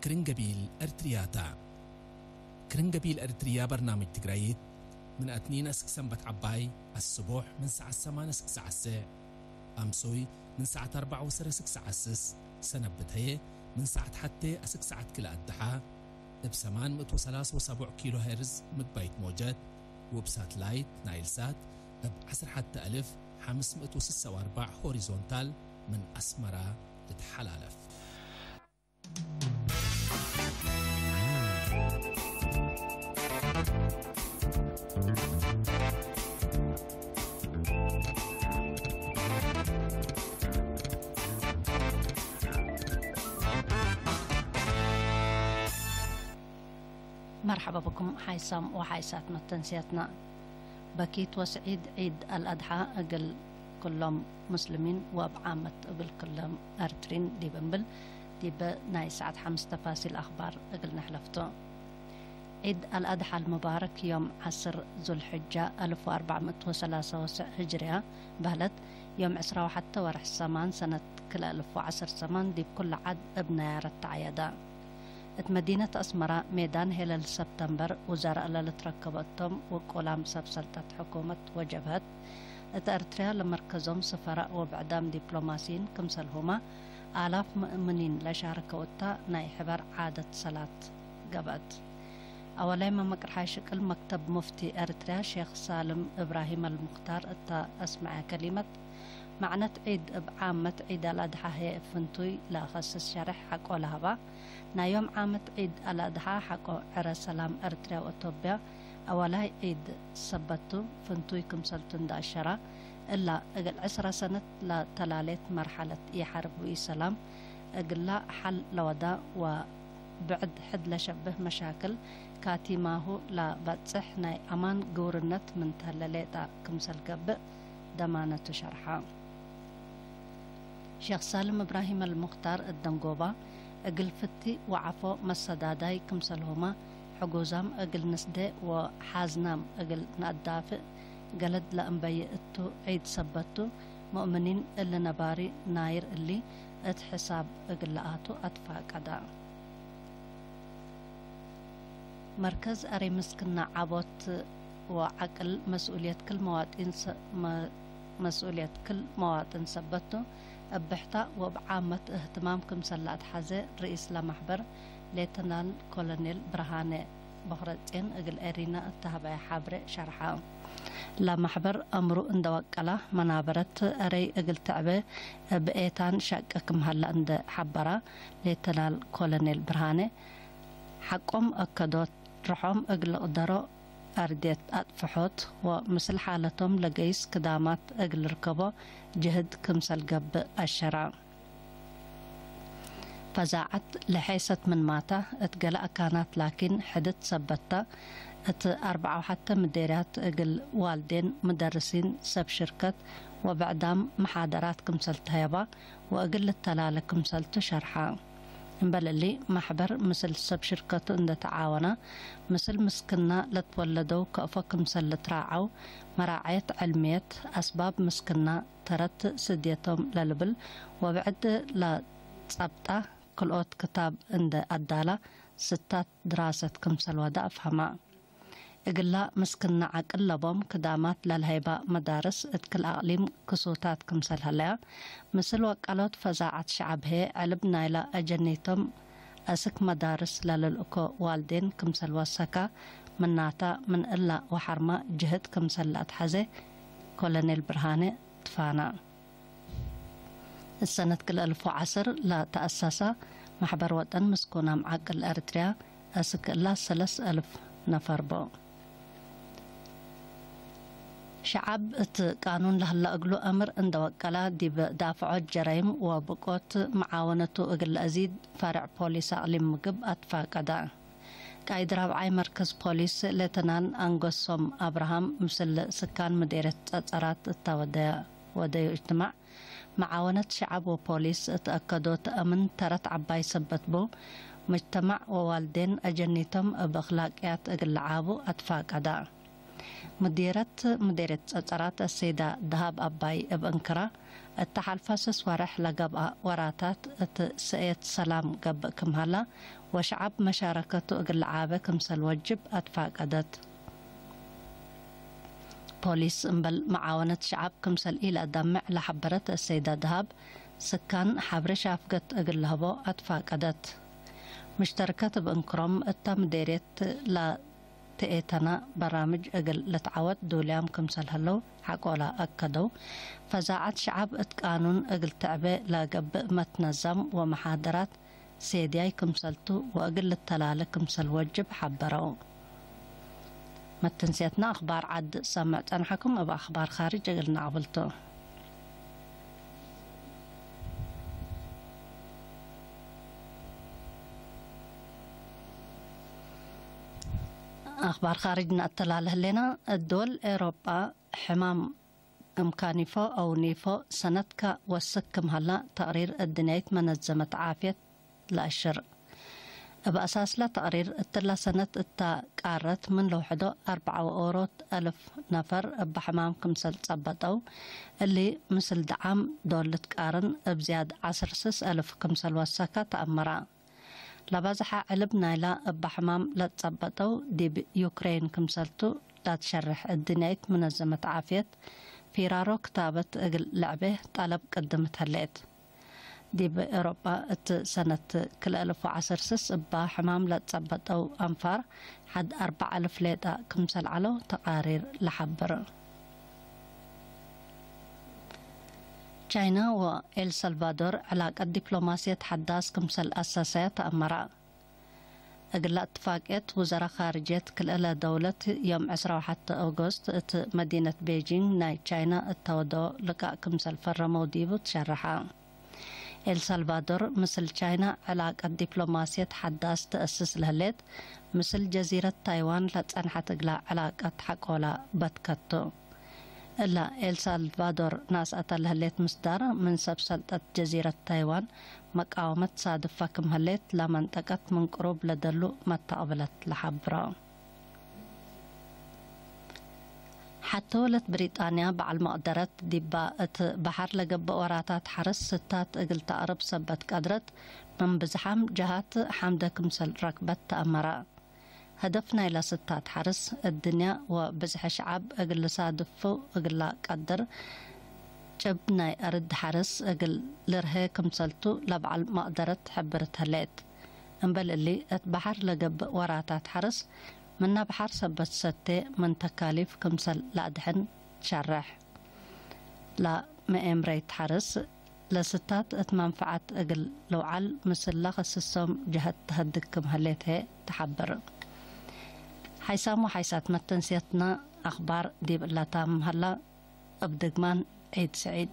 كرنجبيل أرترياتا كرنجبيل أرتريا برنامج تقرأيت من أتنين سنبت عباي الصبح من ساعة 8 ساعة أمسوي من ساعة 4 ساعة سنبت هي من ساعة حتى ساعة كلا الدحا بسمان 103.7 كيلو هرتز متبايت موجات وبساتلايت نايل سات ب10 حتى 1546 هوريزونتال من أسمرة تتحلالف. مرحبا بكم حيسام وحيسات متنسياتنا بكيت وسعيد عيد الأضحى أقل كلهم مسلمين وبعامة أقل كلهم أرترين دي بنبل دي بناي ساعة 5 تفاصيل أخبار أقل نحلفتو. عيد الأضحى المبارك يوم 10 ذو الحجة 1493 هجرية بهلت يوم 21 ورح السمان سنة كل 1010 سمان دي بكل عد ابنيار التعيادة. مدينة أسمرة ميدان هلال سبتمبر وزارة اللي تركبتهم وقولام سبسلطة حكومة وجبهت أرتريا لمركزهم سفراء وبعدام دبلوماسيين كمسلهما آلاف مؤمنين لشاركوتا ناي حبر عادة صلاة قبد. أولاي ما مقرحي شكل مكتب مفتي أرتريا شيخ سالم إبراهيم المختار أتا أسمع كلمة معنى عيد بعامة عيد الأضحى هي فنتوي لا خصص شرح حقو لهبا نا يوم عامة عيد الأضحى حقو عرى سلام أرتريا وأتوبيا أولاي عيد سبتو فنتوي كمسلتون داشرة إلا أقل 10 سنة لا تلاليت مرحلة حرب وإسلام أقل لا حل لودا وبعد حد لشبه مشاكل كاتي ماهو لا بتصح ناي أمان قورنت من تهلليتا كمسل قبق دمانة شرحة. شيخ سالم إبراهيم المختار الدنقوبة أقل فتي وعفو مسداداي كمسلهما حقوزام أقل نسدي وحازنام أقل نقدافئ قلد لأنبيئتو عيد سبتو مؤمنين اللي نباري ناير اللي اتحساب أقل لآتو أتفاق أدا. مركز أري مسكنا عبوت وعقل مسؤولية كل مواطن سبتو بحتا وبعامة اهتمام كمسلات حزة رئيس لمحبر ليتنال كولونيل برهاني بخرتين اقل ارينا التهباي حابر شرحا لمحبر امرو اندوكالا منابرت اري اقل تعبه بأيتان شاككم هلا اند حبرا ليتنال كولونيل برهاني حقهم اكدوت رحم اقل قدرو أرديت أطفحوت ومثل حالتهم لقيس كدامات أقل ركبه جهد كمسل قب الشرع فزاعت لحيثة من ماتا اتقلق كانت لكن حدث سبتا 4 حتى مديرات أقل والدين مدرسين سب شركة وبعدام محاضرات كمسل تهيبا وأقل التلالة كمسل تشرحا بل اللي محبر مثل سب شركة اند تعاونا مثل مسكنا لتولدو كأفق مثل لتراعو مراعية علمية أسباب مسكنا ترت سديتهم للبل وبعد لتصبطة كل اوت كتاب اند أدالة 6 دراسة كمثل ودا أفهما إقلا مسكنا عقل لبوم كدامات للهيبة مدارس اتكل أقليم كسوتات كمثل هلا مثل وقالات فزاعة شعب هي علب نايلة أجنيتم أسك مدارس للأكو والدين كمثل وسكا من ناتا من إلا وحرمة جهد كمثل لأتحزي كولونيل برهاني تفانا السنة كل 1010 لا تأسس محبر وطن مسكونا معقل أرتريا أسك إلا 3000 نفر بو شعب قانون لهلا أقلو أمر عند وكالة دي بدافع الجرائم وبقوت معاونته أقل أزيد فرع بوليس أقليم مقب أتفاق أدا قايد رابعي مركز بوليس لتنان أنقصهم أبراهام مثل سكان مديرة أتصارات التودية ودي اجتماع معاونة شعب وبوليس اتأكدوا تأمن ترت عباي سبت بو مجتمع ووالدين أجنيتم بأخلاقيات أقل عابو أتفاق أدا مديرة أصرات السيدة دهاب أباي بأنكرة التحالفاسس ورح لقبقى وراتات سئيت سلام قبق كمهلا وشعب مشاركته اقل عابة كمسل وجب أتفاقدت بوليس انبل معاونة شعب كمسل إلى دمع لحبرت السيدة دهاب سكان حبر شافقت اقل هبو أتفاقدت مشتركة بأنكرم التمديريت لا تأتنا برامج اقل لتعود دوليام كمسل هلو حقولا أكدو فزاعت شعب اتقانون اقل تعبئ لاقب متنظم ومحاضرات سيدياي كمسلتو واقل التلالة كمسل وجب حبرو متنسيتنا أخبار عد سمعت أنا حكم أبا أخبار خارج اقلنا عبلتو أخبار خارجنا التلالة لنا الدول أوروبا حمام إمكانيفو أو نيفو سنتك والسكم هلا تقرير الدنيا منظمة عافية الأشر بأساس لا تقرير التلا سنة قارت من لوحدو 4,000 نفر بحمام كمسل تصبتو اللي مثل دعم دولة قارن بزياد 10,000 كمسل وساكا تأمرا لبازحة علب نايلا بحمام لا تصبتو دي بيوكرين كمسلتو لا تشرح الدنيا منظمة عافية في رارو كتابة لعبه طلب قدمت هليت دي بأوروبا سنة كل 1010 با حمام لا تصبتو أنفار حد 4,000 ليتا كمسل علو تقارير لحبر تشاينا وإل سلفادور علاقة دبلوماسية حداس كمسل أساسية تأمرا أقل اتفاقيت وزراء خارجية كل دولة يوم 21 أغسطس مدينة بيجين ناي تشاينا التودو لقاء كمسل فرمو ديبو تشرحا إل سلفادور مثل تشاينا علاقة دبلوماسية حداس تأسس لهليت مثل جزيرة تايوان لتنحت اقلا علاقة حقولا بتكتو إلا إل سلفادور ناس أتل هليت مصدر من سبسلطة جزيرة تايوان مقاومة صادفة كم هليت لمنطقة من قروب لدلو ما تقبلت لحبرا حتى ولت بريطانيا بعل مقدرات ديبا بحر لقب وراتات حرس ستات اقل تقرب سبت قدرت من بزحام جهات حمدة كمسل ركبت تأمرا هدفنا إلى ستات حرس الدنيا وبزح شعب اقل صادفو اقل قدر جبنا أرد حرس اقل لرهي كمسلتو لبعل مقدرت حبرت هليت انبل اللي اتبحر لقب وراتات حرس منا بحر سبت ستة من تكاليف كمسل لأدحن شرح لا مأمريت حرس لستات اتمنفعت اقل لو عل مثل لغسسهم جهت تهدكم هليتها تحبر حيسام وحيسات متنسيتنا أخبار ديب اللاتام هلا أبدقمان عيد سعيد